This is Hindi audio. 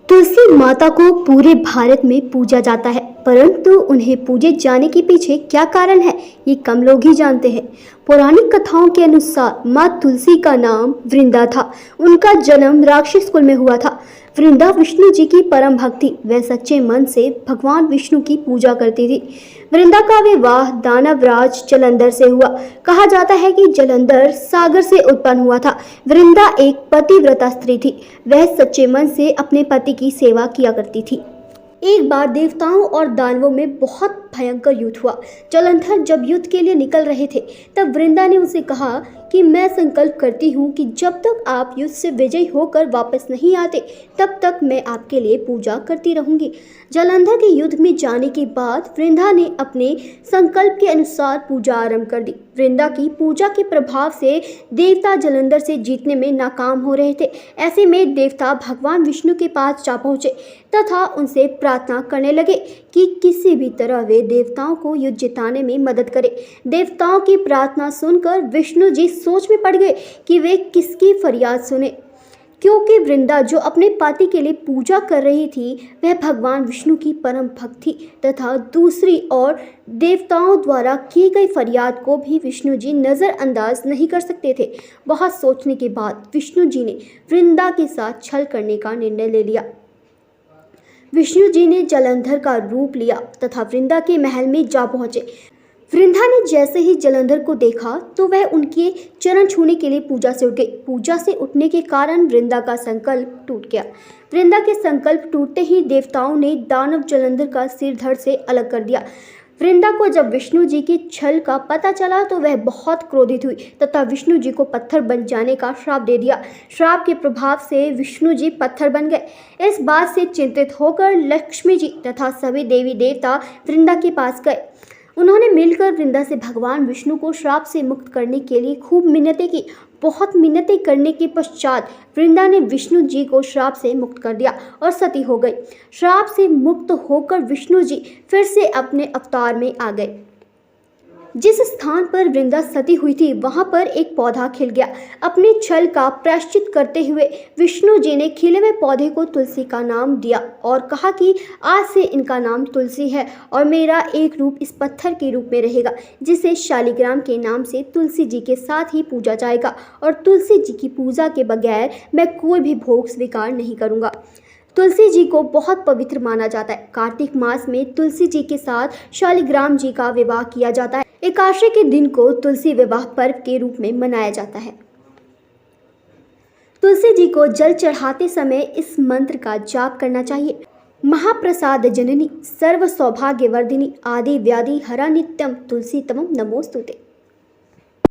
तुलसी माता को पूरे भारत में पूजा जाता है, परंतु उन्हें पूजे जाने के पीछे क्या कारण है, ये कम लोग ही जानते हैं। पौराणिक कथाओं के अनुसार माँ तुलसी का नाम वृंदा था। उनका जन्म राक्षस कुल में हुआ था। वृंदा विष्णु जी की परम भक्ति व सच्चे मन से भगवान विष्णु की पूजा करती थी। वृंदा का विवाह दानवराज जलंधर से हुआ। कहा जाता है कि जलंधर सागर से उत्पन्न हुआ था। वृंदा एक पतिव्रता स्त्री थी। वह सच्चे मन से अपने पति की सेवा किया करती थी। एक बार देवताओं और दानवों में बहुत भयंकर युद्ध हुआ। जलंधर जब युद्ध के लिए निकल रहे थे, तब वृंदा ने उनसे कहा कि मैं संकल्प करती हूँ कि जब तक आप युद्ध से विजयी होकर वापस नहीं आते, तब तक मैं आपके लिए पूजा करती रहूंगी। जलंधर के युद्ध में जाने के बाद वृंदा ने अपने संकल्प के अनुसार पूजा आरंभ कर दी। वृंदा की पूजा के प्रभाव से देवता जलंधर से जीतने में नाकाम हो रहे थे। ऐसे में देवता भगवान विष्णु के पास जा पहुंचे तथा उनसे प्रार्थना करने लगे कि किसी भी तरह वे देवताओं को युद्ध जिताने में मदद करें। देवताओं की प्रार्थना सुनकर विष्णु जी सोच में पड़ गए कि वे किसकी फरियाद सुने, क्योंकि वृंदा जो अपने पति के लिए पूजा कर रही थी वह भगवान विष्णु की परम भक्त थी तथा दूसरी ओर देवताओं द्वारा की गई फरियाद को भी विष्णु जी नज़रअंदाज नहीं कर सकते थे। बहुत सोचने के बाद विष्णु जी ने वृंदा के साथ छल करने का निर्णय ले लिया। विष्णु जी ने जलंधर का रूप लिया तथा वृंदा के महल में जा पहुंचे। वृंदा ने जैसे ही जलंधर को देखा तो वह उनके चरण छूने के लिए पूजा से उठ गई। पूजा से उठने के कारण वृंदा का संकल्प टूट गया। वृंदा के संकल्प टूटते ही देवताओं ने दानव जलंधर का सिर धड़ से अलग कर दिया। वृंदा को जब विष्णु जी के छल का पता चला तो वह बहुत क्रोधित हुई तथा विष्णु जी को पत्थर बन जाने का श्राप दे दिया। श्राप के प्रभाव से विष्णु जी पत्थर बन गए। इस बात से चिंतित होकर लक्ष्मी जी तथा सभी देवी देवता वृंदा के पास गए। उन्होंने मिलकर वृंदा से भगवान विष्णु को श्राप से मुक्त करने के लिए खूब मिन्नतें की। बहुत मिन्नतें करने के पश्चात वृंदा ने विष्णु जी को श्राप से मुक्त कर दिया और सती हो गई। श्राप से मुक्त होकर विष्णु जी फिर से अपने अवतार में आ गए। जिस स्थान पर वृंदा सती हुई थी वहां पर एक पौधा खिल गया। अपने छल का प्रायश्चित करते हुए विष्णु जी ने खिले हुए पौधे को तुलसी का नाम दिया और कहा कि आज से इनका नाम तुलसी है और मेरा एक रूप इस पत्थर के रूप में रहेगा, जिसे शालिग्राम के नाम से तुलसी जी के साथ ही पूजा जाएगा और तुलसी जी की पूजा के बगैर मैं कोई भी भोग स्वीकार नहीं करूँगा। तुलसी जी को बहुत पवित्र माना जाता है। कार्तिक मास में तुलसी जी के साथ शालिग्राम जी का विवाह किया जाता है। एकादशी के दिन को तुलसी विवाह पर्व के रूप में मनाया जाता है। तुलसी जी को जल चढ़ाते समय इस मंत्र का जाप करना चाहिए। महाप्रसाद जननी सर्व सौभाग्यवर्धिनी आदि व्याधि हरा नित्यम तुलसी तमम नमोस्तुते।